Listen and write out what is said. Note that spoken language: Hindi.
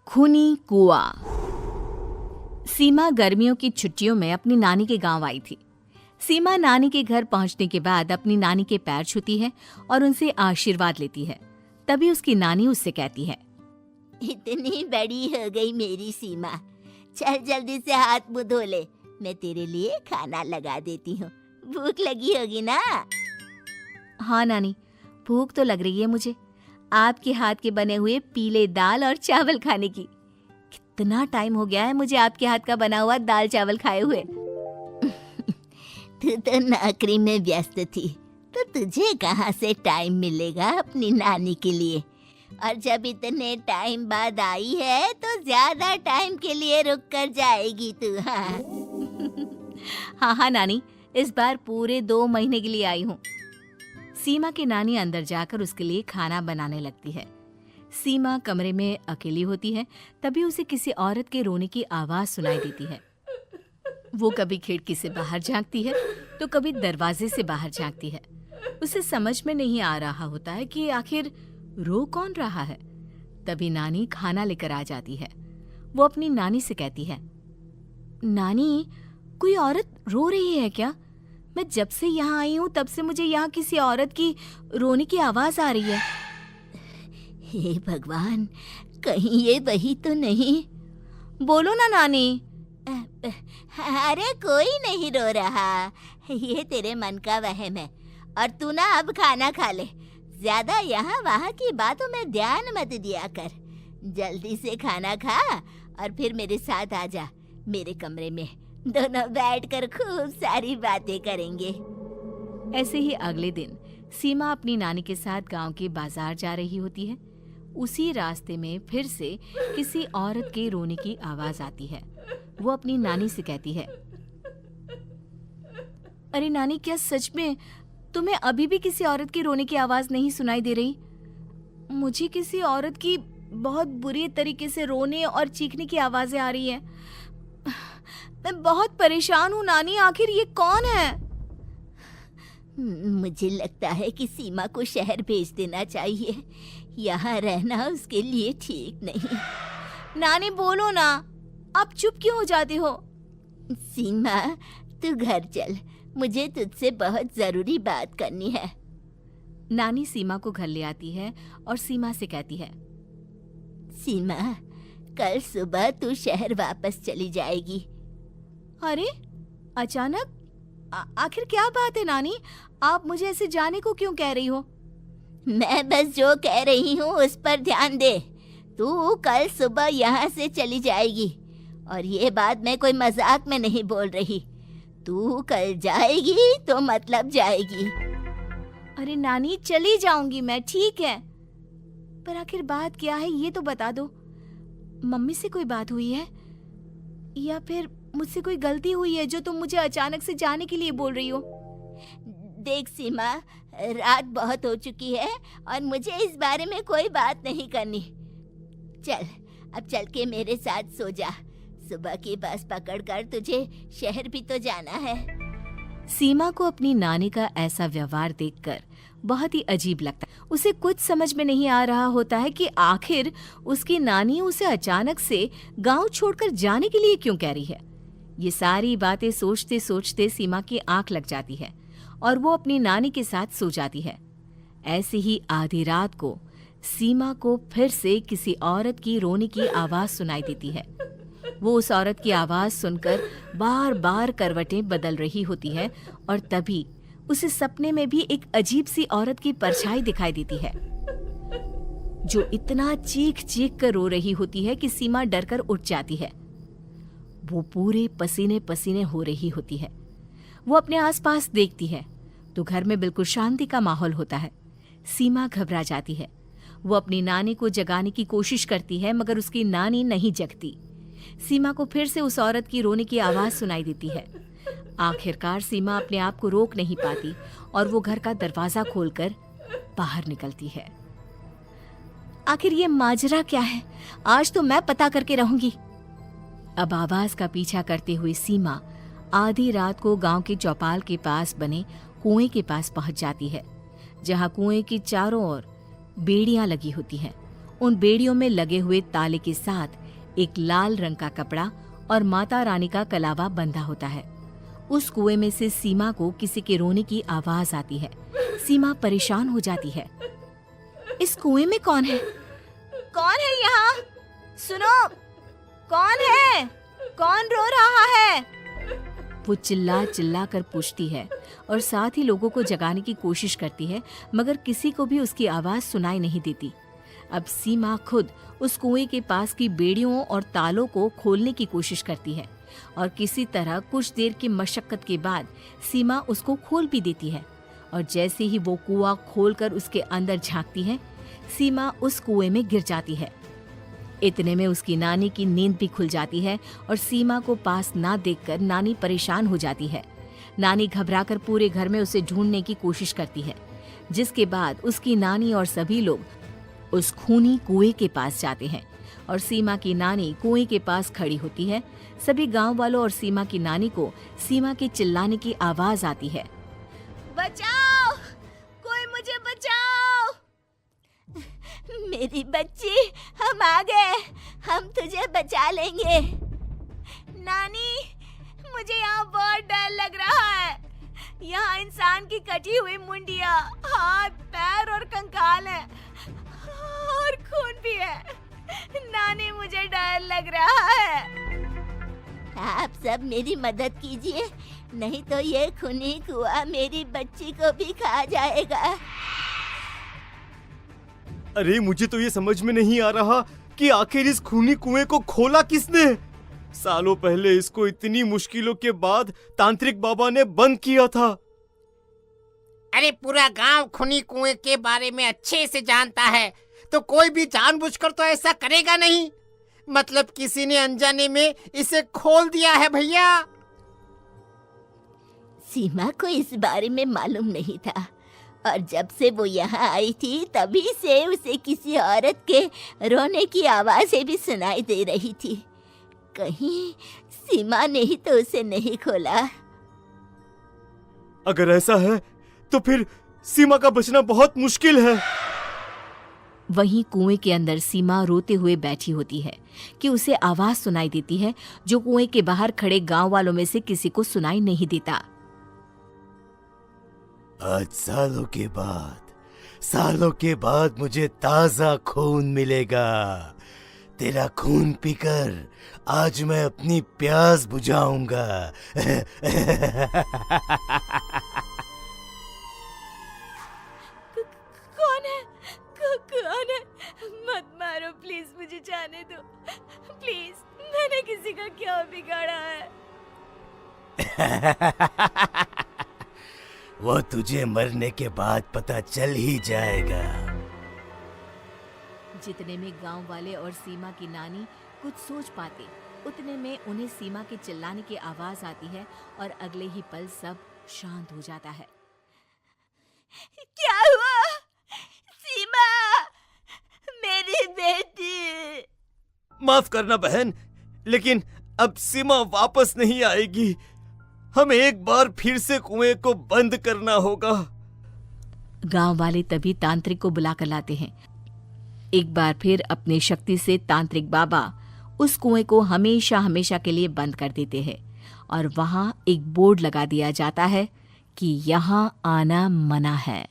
खूनी कुआं। सीमा गर्मियों की छुट्टियों में अपनी नानी के गांव आई थी। सीमा नानी के घर पहुंचने के बाद अपनी नानी के पैर छूती है और उनसे आशीर्वाद लेती है। तभी उसकी नानी उससे कहती है, इतनी बड़ी हो गई मेरी सीमा, चल जल्दी से हाथ मुंह धो ले, मैं तेरे लिए खाना लगा देती हूँ। भूख लगी होगी ना? हाँ नानी, भूख तो लग रही है मुझे, आपके हाथ के बने हुए पीले दाल और चावल खाने की। कितना टाइम हो गया है मुझे आपके हाथ का बना हुआ दाल चावल खाए हुए। तू तो नौकरी में व्यस्त थी, तो तुझे कहाँ से टाइम मिलेगा अपनी नानी के लिए? और जब इतने टाइम बाद आई है तो ज्यादा टाइम के लिए रुक कर जाएगी तू। हाँ नानी, इस बार पूरे 2 महीने के लिए आई हूँ। सीमा की नानी अंदर जाकर उसके लिए खाना बनाने लगती है। सीमा कमरे में अकेली होती है, तभी उसे किसी औरत के रोने की आवाज सुनाई देती है। वो कभी खिड़की से बाहर झांकती है तो कभी दरवाजे से बाहर झांकती है। उसे समझ में नहीं आ रहा होता है कि आखिर रो कौन रहा है। तभी नानी खाना लेकर आ जाती है। वो अपनी नानी से कहती है, नानी, कोई औरत रो रही है क्या? मैं जब से यहाँ आई हूँ तब से मुझे यहाँ किसी औरत की रोने की आवाज आ रही है। हे भगवान, कहीं ये वही तो नहीं? बोलो ना नानी। अरे कोई नहीं रो रहा, ये तेरे मन का वहम है। और तू ना अब खाना खा ले, ज्यादा यहाँ वहाँ की बातों में ध्यान मत दिया कर। जल्दी से खाना खा और फिर मेरे साथ आ जा मेरे कमरे में, दोनों बैठकर खूब सारी बातें करेंगे। ऐसे ही अगले दिन सीमा अपनी नानी के साथ गांव के बाजार जा रही होती है। उसी रास्ते में फिर से किसी औरत के रोने की आवाज आती है। वो अपनी नानी से कहती है, अरे नानी, क्या सच में तुम्हें अभी भी किसी औरत की रोने की आवाज नहीं सुनाई दे रही? मुझे किसी औरत की बहुत बुरी तरीके से रोने और चीखने की आवाजें आ रही है। मैं बहुत परेशान हूँ नानी, आखिर ये कौन है? मुझे लगता है कि सीमा को शहर भेज देना चाहिए, यहाँ रहना उसके लिए ठीक नहीं। नानी बोलो ना, आप चुप क्यों हो जाते हो? सीमा, तू घर चल, मुझे तुझसे बहुत जरूरी बात करनी है। नानी सीमा को घर ले आती है और सीमा से कहती है, सीमा, कल सुबह तू शहर वापस चली जाएगी। अरे अचानक? आखिर क्या बात है नानी, आप मुझे ऐसे जाने को क्यों कह रही हो? मैं बस जो कह रही हूँ उस पर ध्यान दे। तू कल सुबह यहाँ से चली जाएगी, और ये बात मैं कोई मजाक में नहीं बोल रही। तू कल जाएगी तो मतलब जाएगी। अरे नानी, चली जाऊंगी मैं, ठीक है, पर आखिर बात क्या है ये तो बता दो। मम्मी से कोई बात हुई है या फिर मुझसे कोई गलती हुई है जो तुम मुझे अचानक से जाने के लिए बोल रही हो? देख सीमा, रात बहुत हो चुकी है और मुझे इस बारे में कोई बात नहीं करनी। चल, अब चल के मेरे साथ सो जा। सुबह की बस पकड़कर तुझे शहर भी तो जाना है। सीमा को अपनी नानी का ऐसा व्यवहार देखकर बहुत ही अजीब लगता है। उसे कुछ समझ में नहीं आ रहा होता है कि आखिर उसकी नानी उसे अचानक से गांव छोड़कर जाने के लिए क्यों कह रही है। ये सारी बातें सोचते सोचते सीमा की आंख लग जाती है और वो अपनी नानी के साथ सो जाती है। ऐसे ही आधी रात को सीमा को फिर से किसी औरत की रोने की आवाज सुनाई देती है। वो उस औरत की आवाज सुनकर बार बार करवटें बदल रही होती है और तभी उसे सपने में भी एक अजीब सी औरत की परछाई दिखाई देती है, जो इतना चीख चीख कर रो रही होती है कि सीमा डरकर उठ जाती है। वो पूरे पसीने पसीने हो रही होती है। वो अपने आसपास देखती है तो घर में बिल्कुल शांति का माहौल होता है। सीमा घबरा जाती है। वो अपनी नानी को जगाने की कोशिश करती है, मगर उसकी नानी नहीं जगती। सीमा को फिर से उस औरत की रोने की आवाज सुनाई देती है। आखिरकार सीमा अपने आप को रोक नहीं पाती और वो घर का दरवाजा खोलकर बाहर निकलती है। आखिर ये माजरा क्या है? आज तो मैं पता करके रहूंगी। अब आवाज का पीछा करते हुए सीमा आधी रात को गांव के चौपाल के पास बने कुएं के पास पहुंच जाती है, जहां कुएं की चारों ओर बेड़ियां लगी होती हैं उन बेड़ियों में लगे हुए ताले के साथ एक लाल रंग का कपड़ा और माता रानी का कलावा बंधा होता है। उस कुएं में से सीमा को किसी के रोने की आवाज आती है। सीमा परेशान हो जाती है। इस कुएं में कौन है? कौन है यहाँ? सुनो, कौन है? कौन रो रहा है? वो चिल्ला चिल्ला कर पूछती है और साथ ही लोगों को जगाने की कोशिश करती है, मगर किसी को भी उसकी आवाज सुनाई नहीं देती। अब सीमा खुद उस कुएं के पास की बेड़ियों और तालों को खोलने की कोशिश करती है और किसी तरह कुछ देर की मशक्कत के बाद सीमा उसको खोल भी देती है। और जैसे ही वो कुआं खोलकर उसके अंदर झांकती है, सीमा उस कुएं में गिर जाती है। इतने में उसकी नानी की नींद भी खुल जाती है और सीमा को पास ना देखकर नानी परेशान हो जाती है। नानी घबराकर पूरे घर में उसे ढूंढने की कोशिश करती है, जिसके बाद उसकी नानी और सभी लोग उस खूनी कुएं के पास जाते हैं और सीमा की नानी कुएं के पास खड़ी होती है। सभी गांव वालों और सीमा की नानी को सीमा के चिल्लाने की आवाज आती है। बचाओ, कोई मुझे बचाओ। मेरी बच्ची, हम आ गए, हम तुझे बचा लेंगे। नानी, मुझे यहाँ बहुत डर लग रहा है। यहाँ इंसान की कटी हुई मुंडिया, हाथ, पैर और कंकाल हैं और खून भी है। नानी, मुझे डर लग रहा है। आप सब मेरी मदद कीजिए, नहीं तो ये खूनी कुआं मेरी बच्ची को भी खा जाएगा। अरे मुझे तो ये समझ में नहीं आ रहा कि आखिर इस खूनी कुएं को खोला किसने। सालों पहले इसको इतनी मुश्किलों के बाद तांत्रिक बाबा ने बंद किया था। अरे पूरा गांव खूनी कुएं के बारे में अच्छे से जानता है, तो कोई भी जानबूझकर तो ऐसा करेगा नहीं। मतलब किसी ने अनजाने में इसे खोल दिया है भैया। सीमा को इस बारे में मालूम नहीं था और जब से वो यहाँ आई थी तभी से उसे किसी औरत के रोने की आवाजें भी सुनाई दे रही थी। कहीं सीमा ने ही तो उसे नहीं खोला। अगर ऐसा है तो फिर सीमा का बचना बहुत मुश्किल है। वहीं कुएं के अंदर सीमा रोते हुए बैठी होती है कि उसे आवाज सुनाई देती है जो कुएं के बाहर खड़े गांव वालों में से किसी को सुनाई नहीं देता। आज सालों के बाद मुझे ताजा खून मिलेगा। तेरा खून पीकर आज मैं अपनी प्यास बुझाऊंगा। कौन है? मत मारो प्लीज, मुझे जाने दो प्लीज। मैंने किसी का क्या बिगाड़ा है? वो तुझे मरने के बाद पता चल ही जाएगा। जितने में गांव वाले और सीमा की नानी कुछ सोच पाते, उतने में उन्हें सीमा के चिल्लाने की आवाज आती है और अगले ही पल सब शांत हो जाता है। क्या हुआ? सीमा, मेरी बेटी। माफ करना बहन, लेकिन अब सीमा वापस नहीं आएगी। हमें एक बार फिर से कुएं को बंद करना होगा। गांव वाले तभी तांत्रिक को बुला कर लाते हैं। एक बार फिर अपनी शक्ति से तांत्रिक बाबा उस कुएं को हमेशा हमेशा के लिए बंद कर देते हैं और वहां एक बोर्ड लगा दिया जाता है कि यहाँ आना मना है।